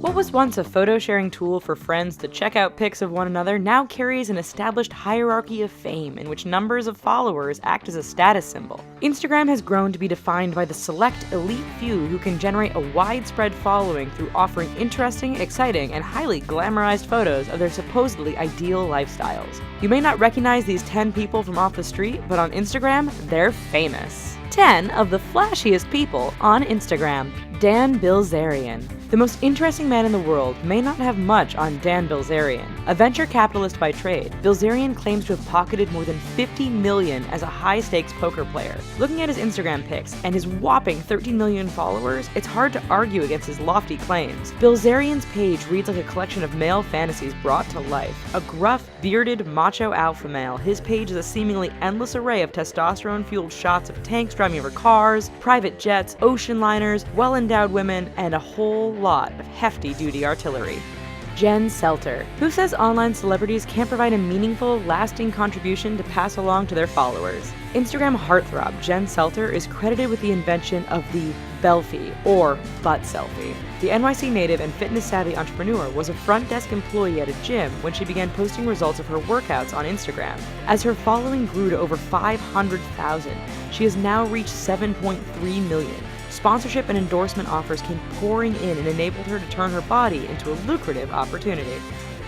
What was once a photo-sharing tool for friends to check out pics of one another now carries an established hierarchy of fame in which numbers of followers act as a status symbol. Instagram has grown to be defined by the select elite few who can generate a widespread following through offering interesting, exciting, and highly glamorized photos of their supposedly ideal lifestyles. You may not recognize these 10 people from off the street, but on Instagram, they're famous. 10 of the flashiest people on Instagram. Dan Bilzerian. The most interesting man in the world may not have much on Dan Bilzerian. A venture capitalist by trade, Bilzerian claims to have pocketed more than $50 million as a high-stakes poker player. Looking at his Instagram pics and his whopping 13 million followers, it's hard to argue against his lofty claims. Bilzerian's page reads like a collection of male fantasies brought to life. A gruff, bearded, macho alpha male, his page is a seemingly endless array of testosterone-fueled shots of tanks driving over cars, private jets, ocean liners, well-endowed women, and a whole lot of hefty-duty artillery. Jen Selter, who says online celebrities can't provide a meaningful, lasting contribution to pass along to their followers. Instagram heartthrob Jen Selter is credited with the invention of the Belfie, or butt selfie. The NYC native and fitness-savvy entrepreneur was a front desk employee at a gym when she began posting results of her workouts on Instagram. As her following grew to over 500,000, she has now reached 7.3 million. Sponsorship and endorsement offers came pouring in and enabled her to turn her body into a lucrative opportunity.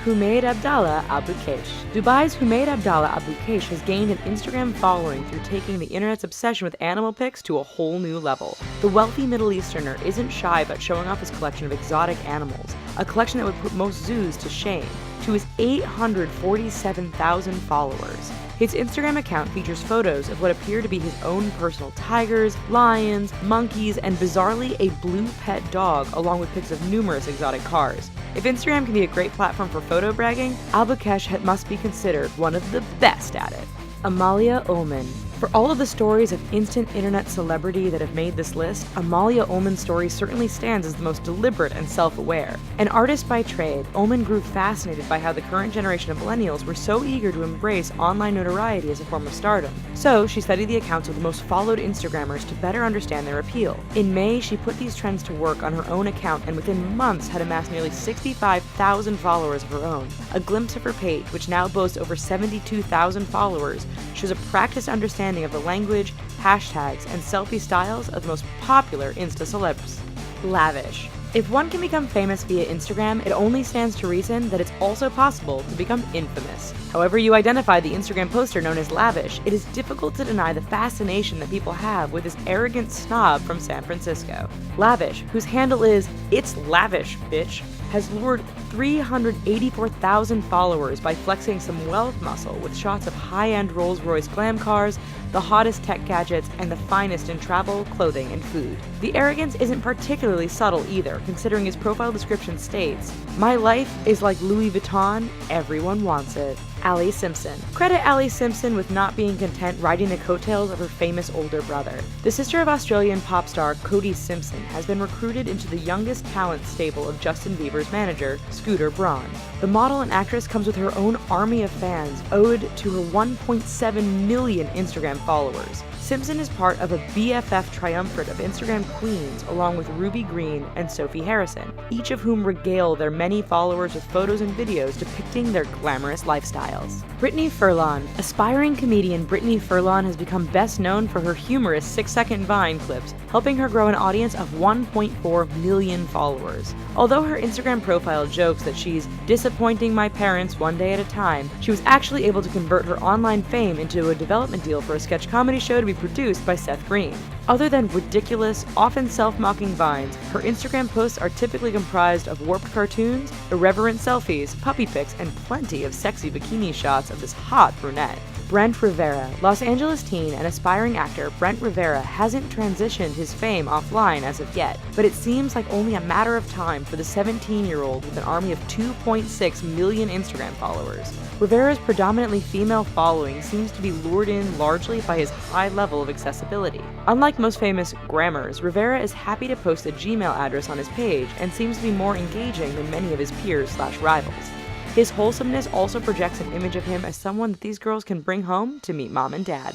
Humaid Abdalla Albuqaish. Dubai's Humaid Abdalla Albuqaish has gained an Instagram following through taking the internet's obsession with animal pics to a whole new level. The wealthy Middle Easterner isn't shy about showing off his collection of exotic animals, a collection that would put most zoos to shame, to his 847,000 followers. His Instagram account features photos of what appear to be his own personal tigers, lions, monkeys, and bizarrely a blue pet dog, along with pics of numerous exotic cars. If Instagram can be a great platform for photo bragging, Albuqaish must be considered one of the best at it. Amalia Ulman. For all of the stories of instant internet celebrity that have made this list, Amalia Ulman's story certainly stands as the most deliberate and self-aware. An artist by trade, Ulman grew fascinated by how the current generation of millennials were so eager to embrace online notoriety as a form of stardom. So she studied the accounts of the most followed Instagrammers to better understand their appeal. In May, she put these trends to work on her own account and within months had amassed nearly 65,000 followers of her own. A glimpse of her page, which now boasts over 72,000 followers, shows a practiced understanding of the language, hashtags, and selfie styles of the most popular Insta celebs. Lavish. If one can become famous via Instagram, it only stands to reason that it's also possible to become infamous. However you identify the Instagram poster known as Lavish, it is difficult to deny the fascination that people have with this arrogant snob from San Francisco. Lavish, whose handle is "It's Lavish, bitch," has lured 384,000 followers by flexing some wealth muscle with shots of high-end Rolls-Royce glam cars, the hottest tech gadgets, and the finest in travel, clothing, and food. The arrogance isn't particularly subtle either, considering his profile description states, "My life is like Louis Vuitton, everyone wants it." Ali Simpson. Credit Ali Simpson with not being content riding the coattails of her famous older brother. The sister of Australian pop star Cody Simpson has been recruited into the youngest talent stable of Justin Bieber's manager, Scooter Braun. The model and actress comes with her own army of fans, owed to her 1.7 million Instagram followers. Simpson is part of a BFF triumvirate of Instagram queens along with Ruby Green and Sophie Harrison, each of whom regale their many followers with photos and videos depicting their glamorous lifestyles. Brittany Furlan. Aspiring comedian Brittany Furlan has become best known for her humorous 6-second Vine clips, helping her grow an audience of 1.4 million followers. Although her Instagram profile jokes that she's disappointing my parents one day at a time, she was actually able to convert her online fame into a development deal for a sketch comedy show to be produced by Seth Green. Other than ridiculous, often self-mocking vines, her Instagram posts are typically comprised of warped cartoons, irreverent selfies, puppy pics, and plenty of sexy bikini shots of this hot brunette. Brent Rivera. Los Angeles teen and aspiring actor Brent Rivera hasn't transitioned his fame offline as of yet, but it seems like only a matter of time for the 17-year-old with an army of 2.6 million Instagram followers. Rivera's predominantly female following seems to be lured in largely by his high level of accessibility. Unlike most famous grammars, Rivera is happy to post a Gmail address on his page and seems to be more engaging than many of his peers/rivals. His wholesomeness also projects an image of him as someone that these girls can bring home to meet mom and dad.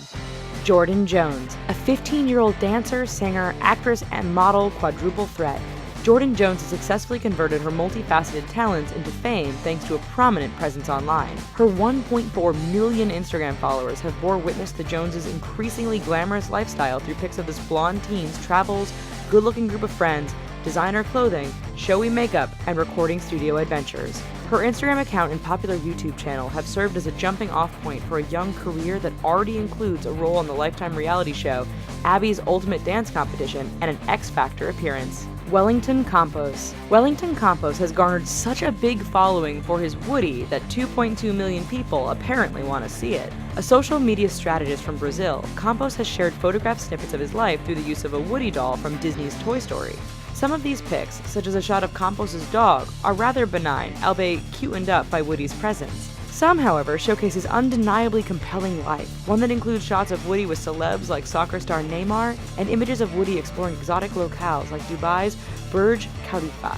Jordan Jones, a 15-year-old dancer, singer, actress, and model quadruple threat. Jordan Jones has successfully converted her multifaceted talents into fame thanks to a prominent presence online. Her 1.4 million Instagram followers have bore witness to Jones's increasingly glamorous lifestyle through pics of this blonde teen's travels, good-looking group of friends, designer clothing, showy makeup, and recording studio adventures. Her Instagram account and popular YouTube channel have served as a jumping-off point for a young career that already includes a role on the Lifetime reality show, Abby's Ultimate Dance Competition, and an X Factor appearance. Wellington Campos. Wellington Campos has garnered such a big following for his Woody that 2.2 million people apparently want to see it. A social media strategist from Brazil, Campos has shared photograph snippets of his life through the use of a Woody doll from Disney's Toy Story. Some of these pics, such as a shot of Campos' dog, are rather benign, albeit cutened up by Woody's presence. Some, however, showcase his undeniably compelling life, one that includes shots of Woody with celebs like soccer star Neymar, and images of Woody exploring exotic locales like Dubai's Burj Khalifa.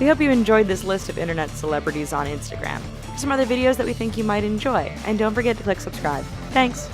We hope you enjoyed this list of internet celebrities on Instagram. Here's some other videos that we think you might enjoy, and don't forget to click subscribe. Thanks!